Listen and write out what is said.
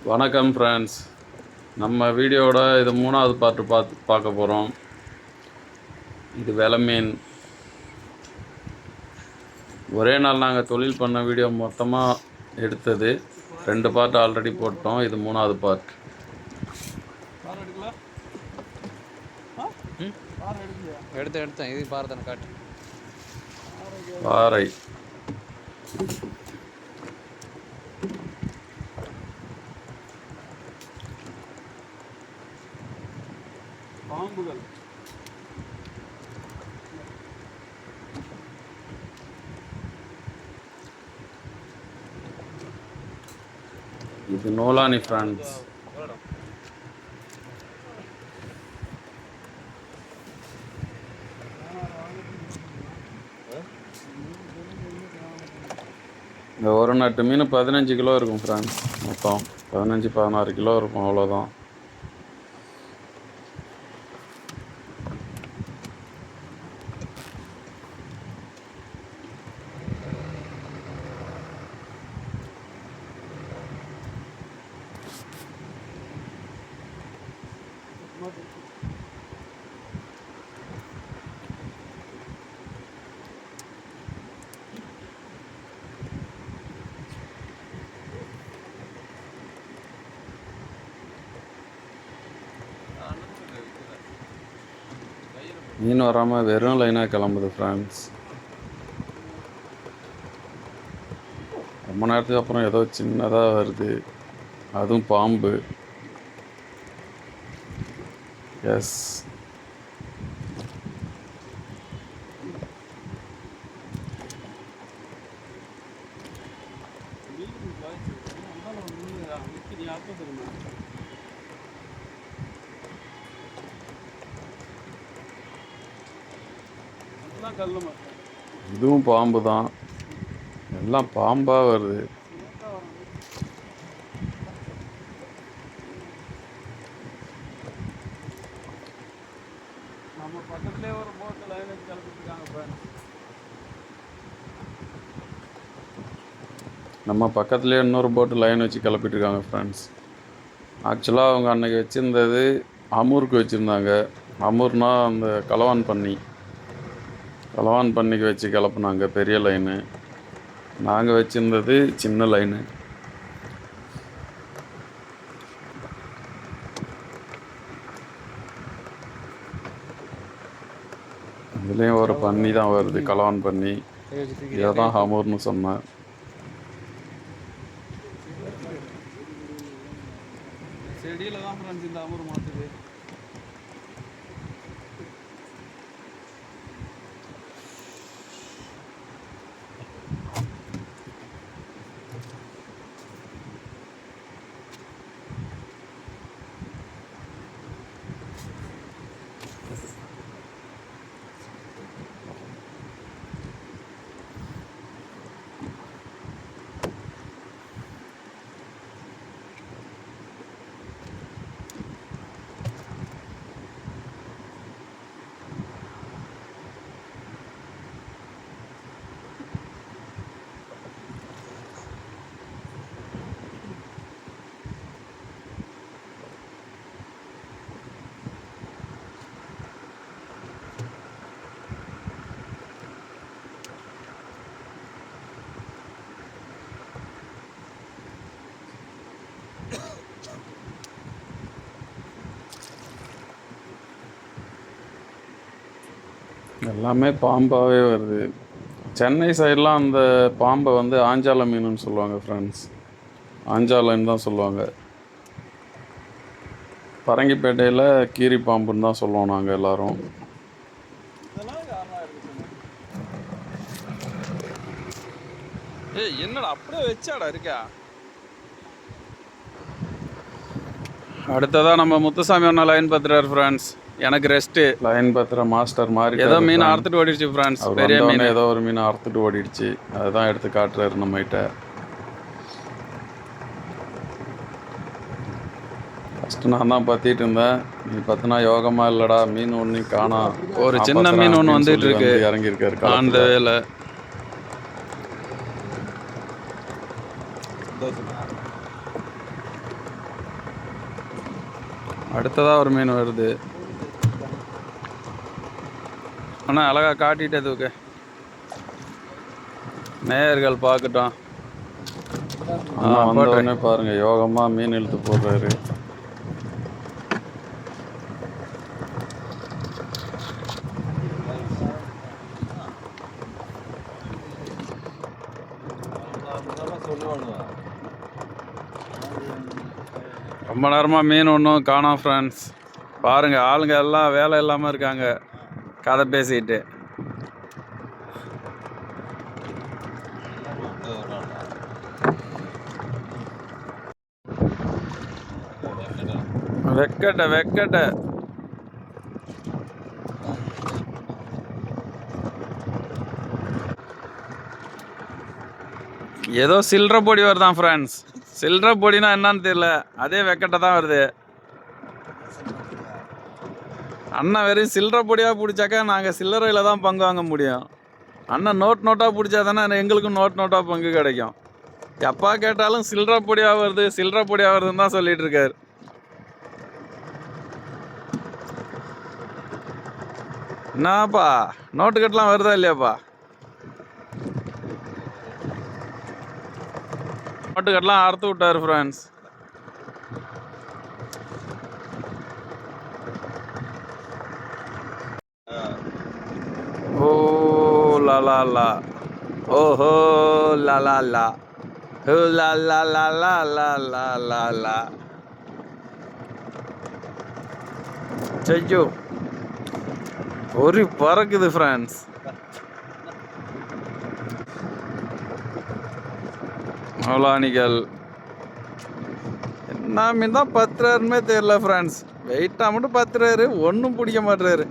வணக்கம் ஃப்ரெண்ட்ஸ். நம்ம வீடியோவோட இது 3வது பார்க்க போகிறோம். இது வெலை மீன். ஒரே நாள் நாங்கள் தொழில் பண்ண வீடியோ மொத்தமாக எடுத்தது 2 பார்ட் ஆல்ரெடி போட்டோம். இது 3வது பார்ட். எடுத்தேன் இது பாரதன காட்டு பாறை பாம்புகள் இது நோலானி ஃப்ரெண்ட்ஸ். இந்த ஒரு நட்டு மீன் 15 கிலோ இருக்கும் ஃப்ரெண்ட்ஸ். மொத்தம் 15-16 கிலோ இருக்கும், அவ்வளோதான். மீன் வராமல் வெறும் லைனாக கிளம்புது ஃப்ரெண்ட்ஸ். ரொம்ப நேரத்துக்கு அப்புறம் ஏதோ சின்னதாக வருது, அதுவும் பாம்பு. எஸ், இதுவும் பாம்பு தான். எல்லாம் பாம்பாக வருது. நம்ம பக்கத்துலேயே ஒரு போட்டு லைன் வச்சு கிளப்பிட்டுருக்காங்க. நம்ம பக்கத்துலேயே இன்னொரு போட்டு லைன் வச்சு கிளப்பிட்டுருக்காங்க ஃப்ரெண்ட்ஸ். ஆக்சுவலாக அவங்க அன்றைக்கி வச்சுருந்தது அமூருக்கு வச்சுருந்தாங்க. அமூர்னா அந்த களவான் பண்ணிக்கு வச்சு கிளப்புனாங்க பெரிய லைனு. நாங்கள் வச்சுருந்தது சின்ன லைனு. இதுலேயும் ஒரு பண்ணி தான் வருது, களவான் பண்ணி. இதை தான் அமூர்னு சொன்னேன். செடியில் தான் ஃப்ரெண்ட்ஸ் இந்த அமூர் மாற்றுது. எல்லாமே பாம்பாகவே வருது. சென்னை சைடெலாம் அந்த பாம்பை வந்து ஆஞ்சால மீனுன்னு சொல்லுவாங்க ஃப்ரெண்ட்ஸ். ஆஞ்சாலன்னு தான் சொல்லுவாங்க. பரங்கிப்பேட்டையில் கீரி பாம்புன்னு தான் சொல்லுவோம் நாங்கள் எல்லோரும். என்னடா அப்படியே வச்சாடா இருக்கா. அடுத்ததாக நம்ம முத்துசாமி ஒன்றா லைன் பார்த்துறாரு ஃப்ரெண்ட்ஸ். எனக்கு ரெஸ்ட்டு. லைன் பார்த்துற மாஸ்டர் மாதிரி ஏதோ மீன் அறுத்துட்டு ஓடிடுச்சு ஃப்ரெண்ட்ஸ். பெரிய மீன் ஏதோ ஒரு மீன் அறுத்துட்டு ஓடிடுச்சு. அதுதான் எடுத்து காட்டுறாரு நம்மகிட்ட. ஃபஸ்ட்டு நான் தான் பற்றிட்டு இருந்தேன். நீ பார்த்தினா யோகமாக இல்லைடா, மீன் ஒன்று காணோம். ஒரு சின்ன மீன் ஒன்று வந்துட்டு இருக்கு, இறங்கியிருக்காரு அந்த வேலை. அடுத்ததாக ஒரு மீன் வருது. ஆனால் அழகாக காட்டிட்டதுக்கு நேயர்கள் பார்க்கட்டும். வந்தோடனே பாருங்க யோகமாக மீன் இழுத்து போடுறாரு. ரொம்ப நேரமாக மீன் ஒன்றும் காணோம் ஃப்ரெண்ட்ஸ். பாருங்கள் ஆளுங்க எல்லாம் வேலை இல்லாமல் இருக்காங்க கதை பேசிக்கிட்டு. வெக்கட்ட ஏதோ சில்லற பொடி வருதான் ஃப்ரெண்ட்ஸ். சில்லற பொடினா என்னன்னு தெரியல, அதே வெக்கட்ட தான் வருது. அண்ணன் வெறும் சில்லற பொடியாக பிடிச்சாக்கா நாங்கள் சில்லறையில் தான் பங்கு வாங்க முடியும். அண்ணன் நோட்டாக பிடிச்சா தானே எங்களுக்கும் நோட்டாக பங்கு கிடைக்கும். எப்பா கேட்டாலும் சில்லற பொடியாக வருதுன்னு தான் சொல்லிட்டு இருக்காரு. என்னப்பா நோட்டு கட்டலாம் வருதா இல்லையாப்பா? நோட்டு கட்டலாம் அறுத்து விட்டாரு ஃப்ரெண்ட்ஸ். ஓ லா லா லா, ஓஹோ லா லா லா, ஹோ லா லா லா லா லா லா லா லா. ஐயோ ஒரு பறக்குது ஃப்ரெண்ட்ஸ். மௌலானிகள் என்ன மீன் தான் பத்துறாருமே தெரியல ஃப்ரெண்ட்ஸ். வெயிட்டாக மட்டும் பத்துறாரு, ஒன்றும் பிடிக்க மாட்டுறாரு.